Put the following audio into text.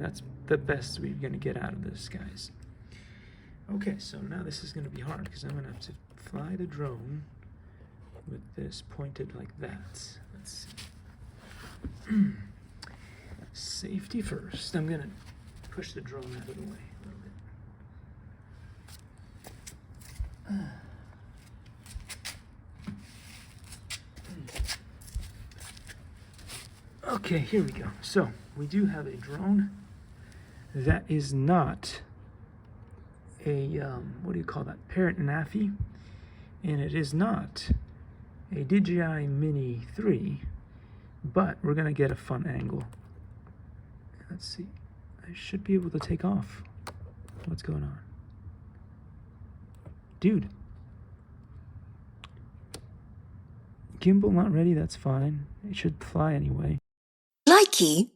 That's the best we're going to get out of this, guys. Okay, so now this is going to be hard because I'm going to have to fly the drone with this pointed like that. Let's see. Safety first. I'm going to push the drone out of the way a little bit. Okay, here we go. So we do have a drone that is not a what do you call that, parrot NAFI, and it is not a DJI Mini 3, but we're gonna get a fun angle. Let's see, I should be able to take off. What's going on, dude? Gimbal not ready, that's fine, it should fly anyway. Likey